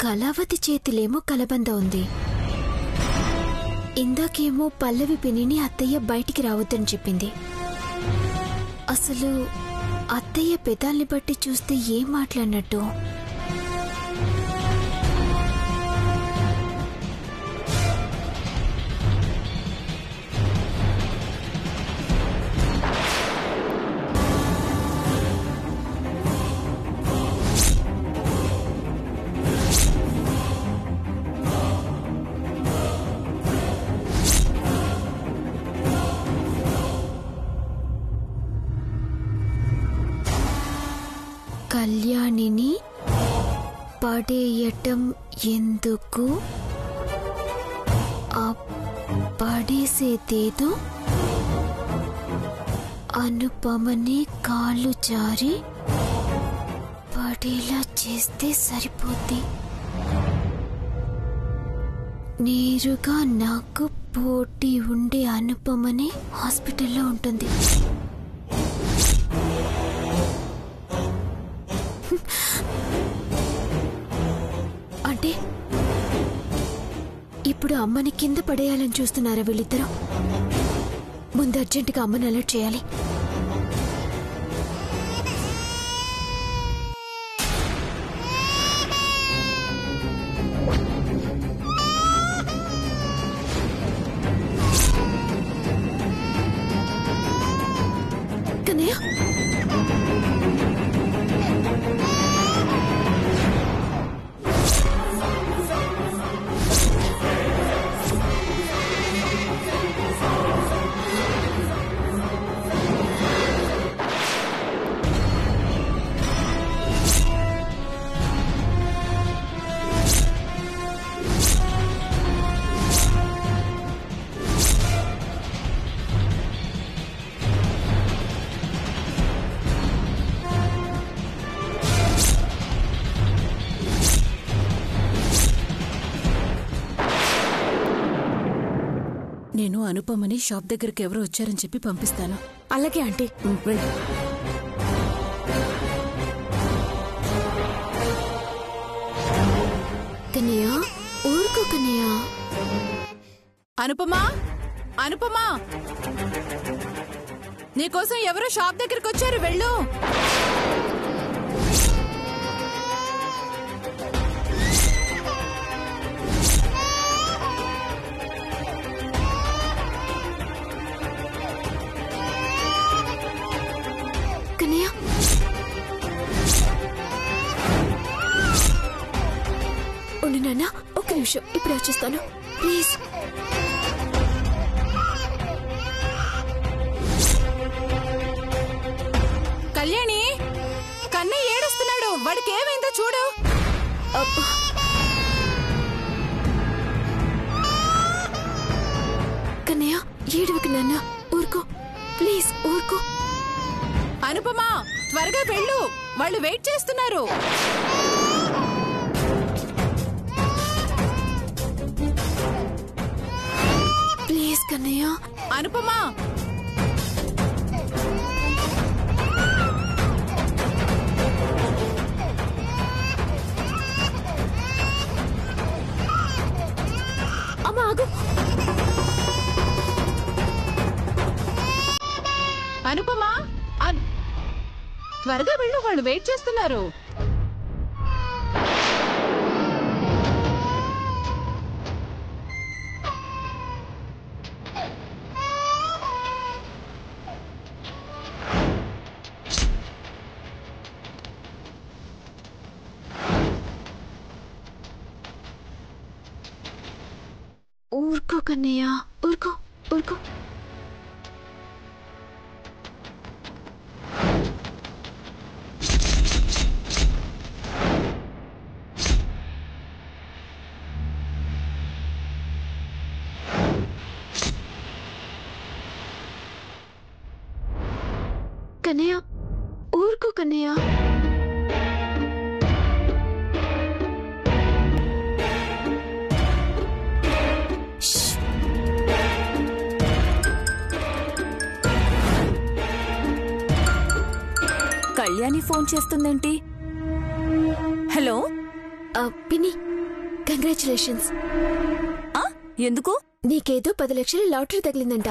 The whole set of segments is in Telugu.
కళావతి చేతిలేమో కలబంద ఉంది. ఇందాకేమో పల్లవి పిన్నిని అత్తయ్య బయటికి రావద్దని చెప్పింది. అసలు అత్తయ్య పెదాల్ని బట్టి చూస్తే ఏం మాట్లాడినట్టు? కళ్యాణిని పడేయటం ఎందుకు? ఆ పడేసేదేదో అనుపమని కాళ్ళు జారి పడేలా చేస్తే సరిపోద్ది. నేరుగా నాకు పోటీ ఉండే అనుపమని హాస్పిటల్లో ఉంటుంది. అంటే ఇప్పుడు అమ్మని కింద పడేయాలని చూస్తున్నారా వీళ్ళిద్దరూ? ముందు అర్జెంటుగా అమ్మని అలర్ట్ చేయాలి. కన్నయ్య, నేను అనుపమని షాప్ దగ్గరికి ఎవరో వచ్చారని చెప్పి పంపిస్తాను. అలాగే ఆంటీ. వెళ్ళు. కన్నయ్య, ఊరుకో కన్నయ్య. అనుపమా, అనుపమా, నీకోసం ఎవరో షాప్ దగ్గరికి వచ్చారు, వెళ్ళు. కన్నయ్య, ఉండు నాన్న, ఒక్క నిమిషం, ఇప్పుడు వచ్చేస్తాను ప్లీజ్. కళ్యాణి, కన్నయ్య ఏడుస్తున్నాడు, వాడికి ఏమైందో చూడు. కన్నయ్య, ఏడవకు నాన్న, ఊరుకో ప్లీజ్, ఊరుకో. అనుపమా, త్వరగా వెళ్ళు, వాళ్ళు వెయిట్ చేస్తున్నారు. ప్లీజ్ కన్నయ్య. అనుపమా, అమ్మ ఆగు. అనుపమా, త్వరగా వెళ్ళు, వాళ్ళు వెయిట్ చేస్తున్నారు. ఊరుకో కన్నయ్య, ఊరుకో ఊరుకో. కన్నయ్య, ఊరుకో కన్నయ్య. కళ్యాణి ఫోన్ చేస్తుందేంటి? హలో పిన్ని, కంగ్రాచులేషన్స్. ఎందుకు? నీకేదో 10 లక్షల లాటరీ తగిలిందంట.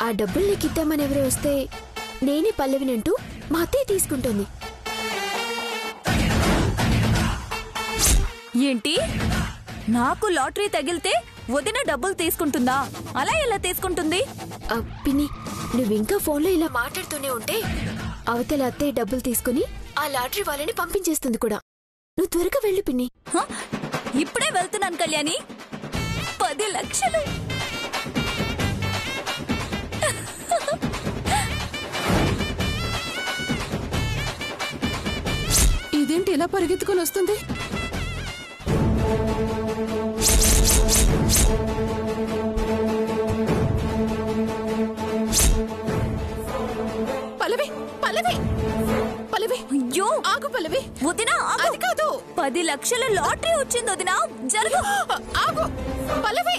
ఆ డబ్బులు నీకిద్దామని ఎవరో వస్తే నేనే పల్లవినంటూ మా అత్తయ్య తీసుకుంటుంది. ఏంటి? నాకు లాటరీ తగిలితే వదిన డబ్బులు తీసుకుంటుందా? అలా ఎలా తీసుకుంటుంది? పిన్ని, నువ్వింకా ఫోన్లో ఇలా మాట్లాడుతూనే ఉంటే అవతల అత్తయ్య డబ్బులు తీసుకుని ఆ లాటరీ వాళ్ళని పంపించేస్తుంది కూడా. నువ్వు త్వరగా వెళ్ళు పిన్ని. ఇప్పుడే వెళ్తున్నాను కళ్యాణి. 10 లక్షలు. ఇదేంటి ఇలా పరిగెత్తుకొని వస్తుంది? పల్లవి, పల్లవి, పల్లవి, అయ్యో ఆగు పల్లవి. వదినా, అది కాదు. 10 లక్షల లాటరీ వచ్చింది వదినా. జరుగు. ఆగు పల్లవి.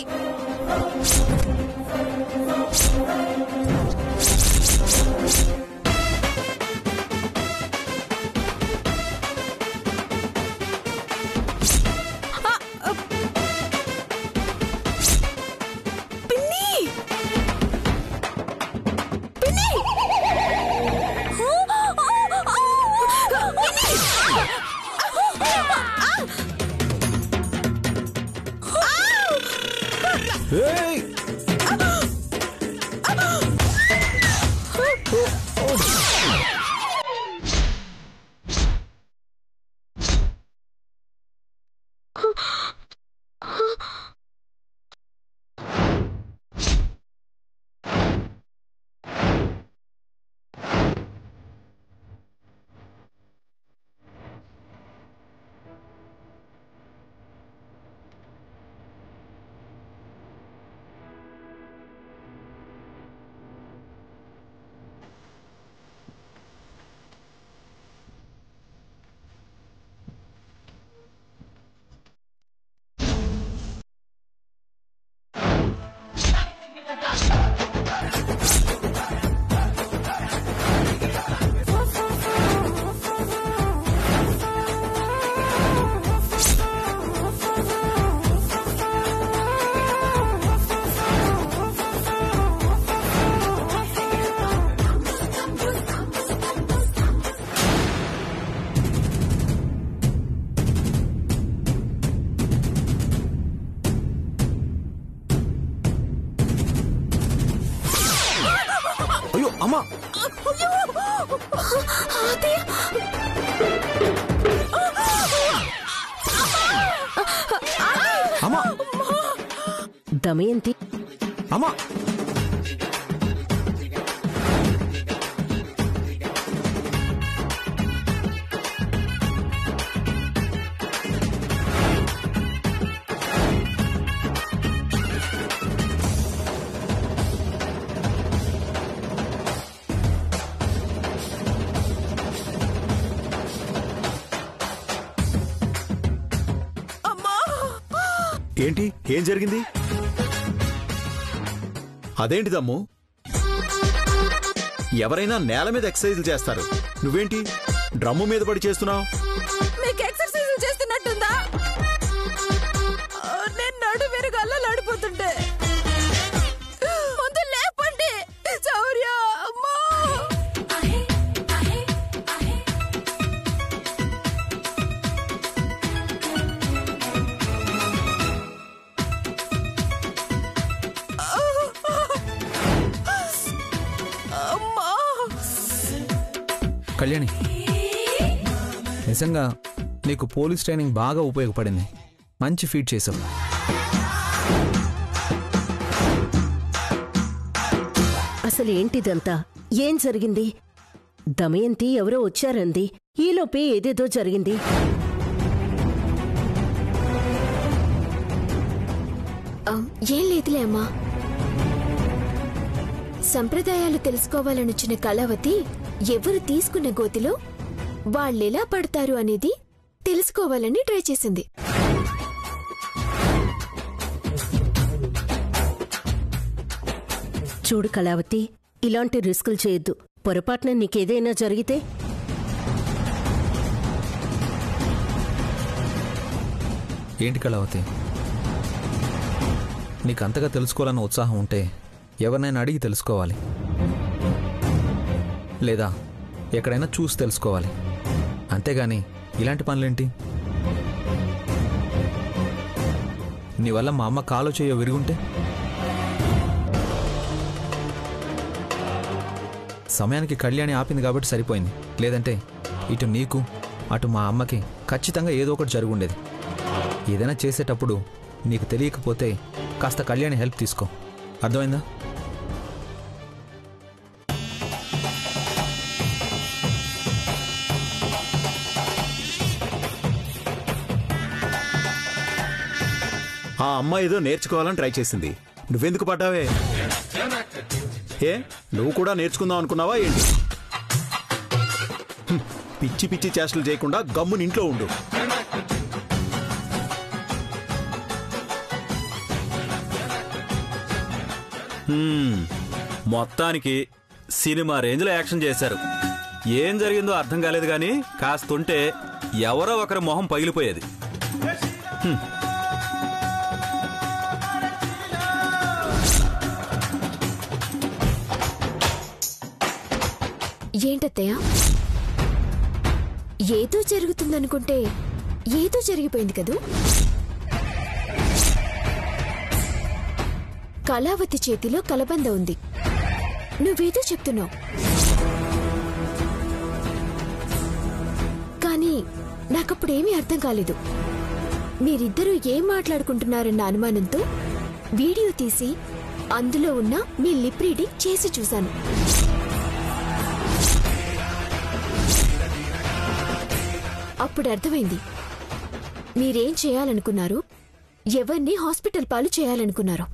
అమ్మా, అమ్మా, దమయంతి, అమ్మా, ఏంటి? ఏం జరిగింది? అదేంటి దమ్ము, ఎవరైనా నేల మీద ఎక్సర్సైజులు చేస్తారు, నువ్వేంటి డ్రమ్ము మీద పడి చేస్తున్నావు? మీకు ఎక్సర్సైజులు చేస్తున్నట్టుందా? నేను నడు విరుగు అల్లలాడిపోతుంటే ముందు లేపండి. శౌర్య, అమ్మా. కళ్యాణి, నిజంగా నీకు పోలీస్ ట్రైనింగ్ బాగా ఉపయోగపడింది. మంచి ఫీడ్ చేసావు. అసలేంటిదంతా? ఏం జరిగింది? దమయంతి ఎవరో వచ్చారంది, ఈలోపే ఏదేదో జరిగింది. ఏం లేదులే అమ్మా. సంప్రదాయాలు తెలుసుకోవాలనొచ్చిన కళావతి ఎవరు తీసుకున్న గోతిలో వాళ్ళెలా పడతారు అనేది తెలుసుకోవాలని ట్రై చేసింది. చూడు కళావతి, ఇలాంటి రిస్కులు చేయొద్దు. పొరపాటున నీకేదైనా జరిగితే ఏంటి కళావతి, నీకు అంతగా తెలుసుకోవాలన్న ఉత్సాహం ఉంటే ఎవరినైనా అడిగి తెలుసుకోవాలి, లేదా ఎక్కడైనా చూసి తెలుసుకోవాలి. అంతేగాని ఇలాంటి పనులేంటి? నీ వల్ల మా అమ్మ కాలో చేయో విరుగుంటే? సమయానికి కళ్యాణి ఆపింది కాబట్టి సరిపోయింది. లేదంటే ఇటు నీకు అటు మా అమ్మకి ఖచ్చితంగా ఏదో ఒకటి జరుగుండేది. ఏదైనా చేసేటప్పుడు నీకు తెలియకపోతే కాస్త కళ్యాణి హెల్ప్ తీసుకో, అర్థమైందా? ఆ అమ్మాయి ఏదో నేర్చుకోవాలని ట్రై చేసింది, నువ్వెందుకు పడ్డావే? ఏ నువ్వు కూడా నేర్చుకుందాం అనుకున్నావా ఏంటి? పిచ్చి పిచ్చి చేష్టలు చేయకుండా గమ్ముని ఇంట్లో ఉండు. మొత్తానికి సినిమా రేంజ్లో యాక్షన్ చేశారు. ఏం జరిగిందో అర్థం కాలేదు కానీ కాస్తుంటే ఎవరో ఒకరి మొహం పగిలిపోయేది. ఏంటత్తయ్య, ఏదో జరుగుతుందనుకుంటే ఏదో జరిగిపోయింది కదూ. కళావతి చేతిలో కలబంద ఉంది, నువ్వేదో చెప్తున్నావు. కానీ నాకప్పుడేమీ అర్థం కాలేదు. మీరిద్దరూ ఏం మాట్లాడుకుంటున్నారన్న అనుమానంతో వీడియో తీసి అందులో ఉన్న మీ లిప్ రీడింగ్ చేసి చూశాను. అప్పుడు అర్థమైంది మీరేం చేయాలనుకున్నారు, ఎవరిని హాస్పిటల్ పాలు చేయాలనుకున్నారు.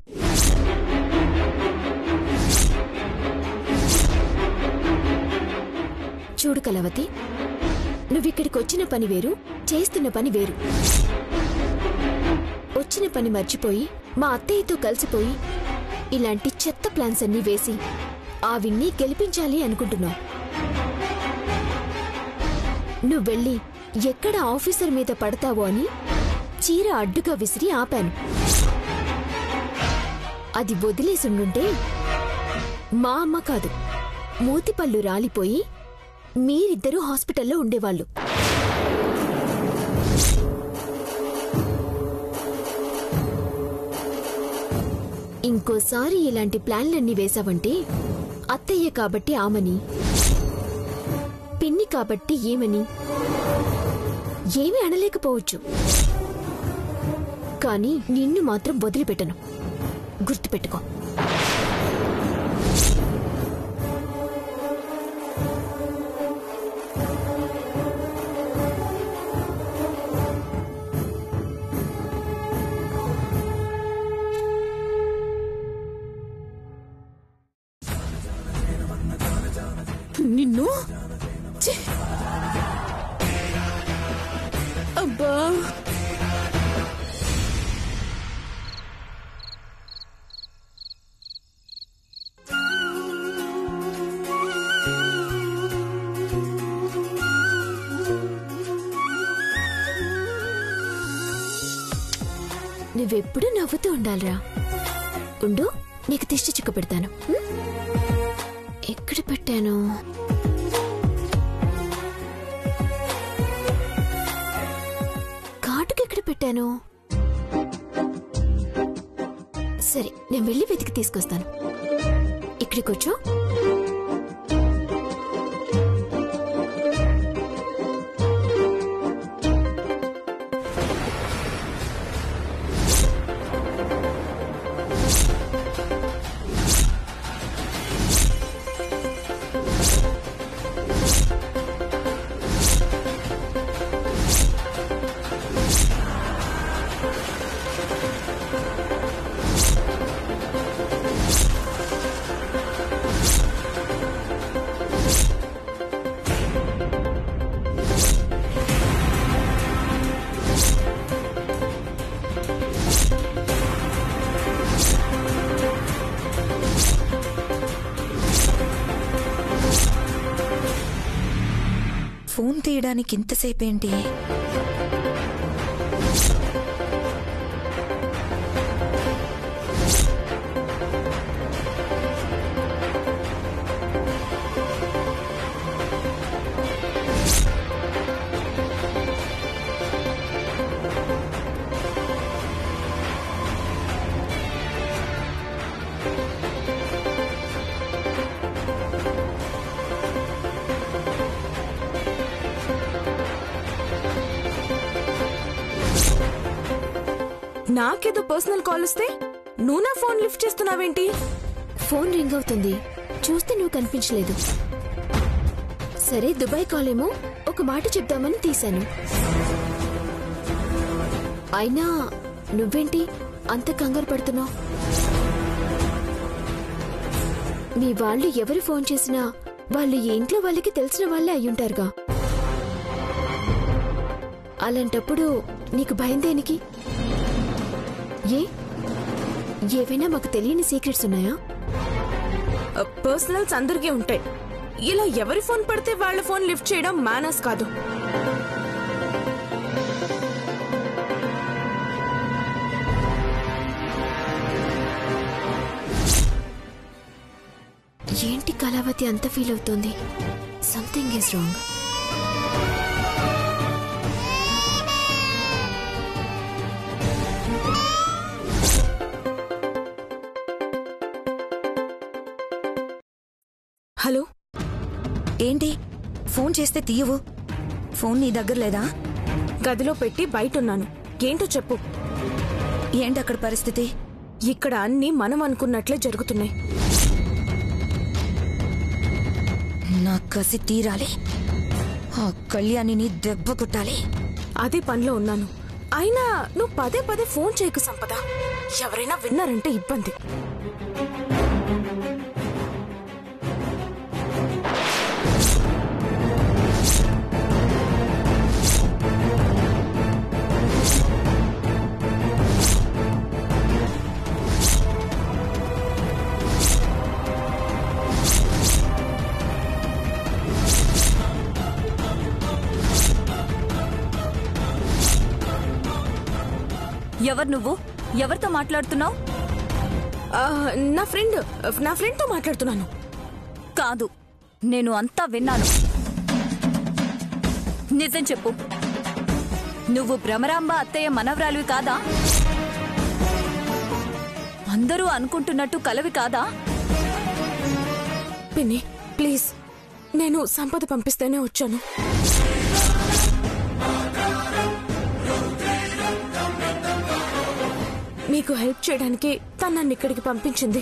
చూడు కళావతి, నువ్విక్కడికి వచ్చిన పని వేరు, చేస్తున్న పని వేరు. వచ్చిన పని మర్చిపోయి మా అత్తయ్యతో కలిసిపోయి ఇలాంటి చెత్త ప్లాన్స్ అన్నీ వేసి ఆవిడ్ని గెలిపించాలి అనుకుంటున్నావు. నువ్వెళ్ళి ఎక్కడ ఆఫీసర్ మీద పడతావో అని చీర అడ్డుగా విసిరి ఆపాను. అది వదిలేసుండుంటే మా అమ్మ కాదు, మూతిపళ్ళు రాలిపోయి మీరిద్దరూ హాస్పిటల్లో ఉండేవాళ్ళు. ఇంకోసారి ఇలాంటి ప్లాన్లన్నీ వేశావంటే అత్తయ్య కాబట్టి ఆమని, పిన్ని కాబట్టి ఏమని ఏమీ అనలేకపోవచ్చు. కానీ నిన్ను మాత్రం వదిలిపెట్టను, గుర్తుపెట్టుకో. నిన్ను అబ్బా, నువ్వెప్పుడు నవ్వుతూ ఉండాలిరా. ఉండు, నీకు దిష్టి చుక్క పెడతాను. ఎక్కడ పెట్టాను? కాటుకెక్కడ పెట్టాను? సరే, నేను వెళ్ళి వెతికి తీసుకొస్తాను. ఇక్కడికి వచ్చో. ఫోన్ తీయడానికి ఇంతసేపేంటి? నాకేదో పర్సనల్ కాల్ వస్తే నువ్వు నా ఫోన్ లిఫ్ట్ చేస్తున్నావేంటి? ఫోన్ రింగ్ అవుతుంది, చూస్తే నువ్వు కనిపించలేదు. సరే దుబాయ్ కాల్ ఏమో ఒక మాట చెప్దామని తీశాను. అయినా నువ్వేంటి అంత కంగారు పడుతున్నావు? మీ వాళ్ళు ఎవరు ఫోన్ చేసినా వాళ్ళు ఈ ఇంట్లో వాళ్ళకి తెలిసిన వాళ్ళే అయ్యుంటారుగా. అలాంటప్పుడు నీకు భయం దేనికి? ఏవైనా మాకు తెలియని సీక్రెట్స్ ఉన్నాయా? పర్సనల్స్ అందరికీ ఉంటాయి. ఇలా ఎవరి ఫోన్ పడితే వాళ్ళ ఫోన్ లిఫ్ట్ చేయడం మేనర్స్ కాదు. ఏంటి కళావతి అంత ఫీల్ అవుతోంది? Something is wrong. హలో, ఏంటి ఫోన్ చేస్తే తీయవు? ఫోన్ నీ దగ్గర లేదా? గదిలో పెట్టి బయటున్నాను. ఏంటో చెప్పు. ఏంటి అక్కడ పరిస్థితి? ఇక్కడ అన్ని మనం అనుకున్నట్లే జరుగుతున్నాయి. నా కసి తీరాలి. ఆ కళ్యాణిని దెబ్బ కొట్టాలి. అదే పనిలో ఉన్నాను. అయినా నువ్వు పదే పదే ఫోన్ చేయకు సంపద. ఎవరైనా విన్నారంటే ఇబ్బంది. ఎవరు నువ్వు? ఎవరితో మాట్లాడుతున్నావు? నా ఫ్రెండ్ తో మాట్లాడుతున్నాను. కాదు, నేను అంతా విన్నాను. నిజం చెప్పు. నువ్వు భ్రమరాంబ అత్తయ్య మనవరాలివి కాదా? అందరూ అనుకుంటున్నట్టు కలవి కాదా? పిన్ని ప్లీజ్, నేను సంపద పంపిస్తేనే వచ్చాను. మీకు హెల్ప్ చేయడానికి తను నన్ను ఇక్కడికి పంపించింది.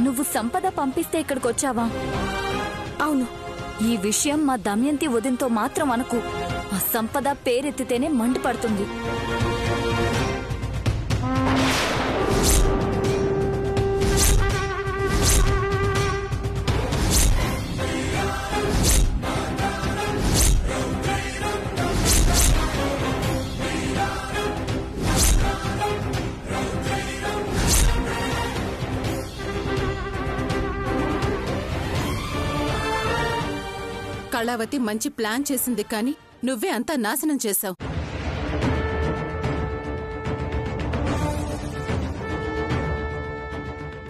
నువ్వు సంపద పంపిస్తే ఇక్కడికి వచ్చావా? అవును. ఈ విషయం మా దమయంతి వదినతో మాత్రం అనుకు. ఆ సంపద పేరెత్తితేనే మండిపడుతుంది. కళావతి మంచి ప్లాన్ చేసింది, కానీ నువ్వే అంతా నాశనం చేశావు.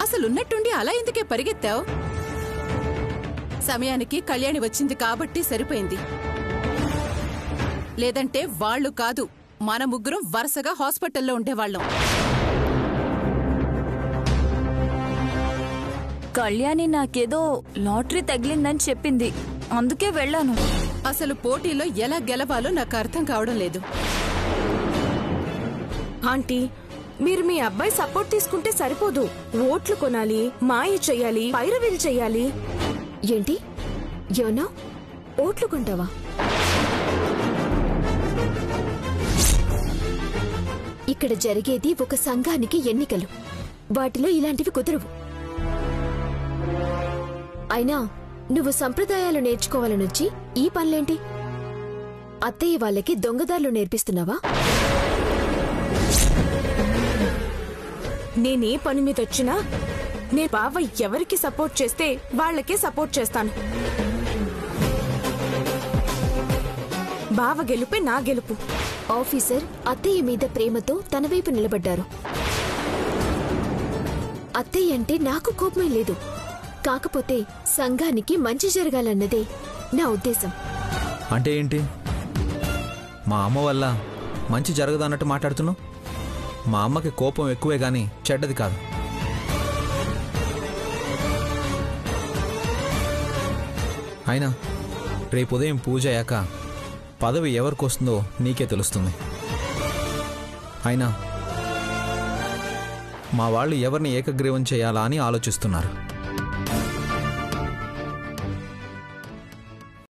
అసలున్నట్టుండి అలా ఎందుకే పరిగెత్తావు? సమయానికి కళ్యాణి వచ్చింది కాబట్టి సరిపోయింది. లేదంటే వాళ్ళు కాదు, మన ముగ్గురం వరుసగా హాస్పిటల్లో ఉండేవాళ్ళం. కళ్యాణి నాకేదో లాటరీ తగిలిందని చెప్పింది, అందుకే వెళ్ళాను. అసలు పోటీలో ఎలా గెలవాలో నాకు అర్థం కావడం లేదు. ఆంటీ, మీరు మీ అబ్బాయి సపోర్ట్ తీసుకుంటే సరిపోదు. ఓట్లు కొనాలి, మాయ చెయ్యాలి, పైరవీలు చెయ్యాలి. ఏంటి యోనా ఓట్లు కొంటావా? ఇక్కడ జరిగేది ఒక సంఘానికి ఎన్నికలు. వాటిలో ఇలాంటివి కుదరవు. అయినా నువ్వు సంప్రదాయాలు నేర్చుకోవాలనొచ్చి ఈ పనులేంటి? అత్తయ్య వాళ్ళకి దొంగదారులు నేర్పిస్తున్నావా? నేనే పని మీద వచ్చినా నే బావ ఎవరికి సపోర్ట్ చేస్తే వాళ్ళకే సపోర్ట్ చేస్తాను. బావ గెలుపే నా గెలుపు. ఆఫీసర్ అత్తయ్య మీద ప్రేమతో తన వైపు నిలబడ్డారు. అత్తయ్య అంటే నాకు కోపమే లేదు. కాకపోతే సంఘానికి మంచి జరగాలన్నదే నా ఉద్దేశం. అంటే ఏంటి? మా అమ్మ వల్ల మంచి జరగదన్నట్టు మాట్లాడుతున్నావు? మా అమ్మకి కోపం ఎక్కువే గాని చెడ్డది కాదు. అయినా రేపు ఉదయం పూజ అయ్యాక పదవి ఎవరికొస్తుందో నీకే తెలుస్తుంది. అయినా మా వాళ్ళు ఎవరిని ఏకగ్రీవం చేయాలా అని ఆలోచిస్తున్నారు.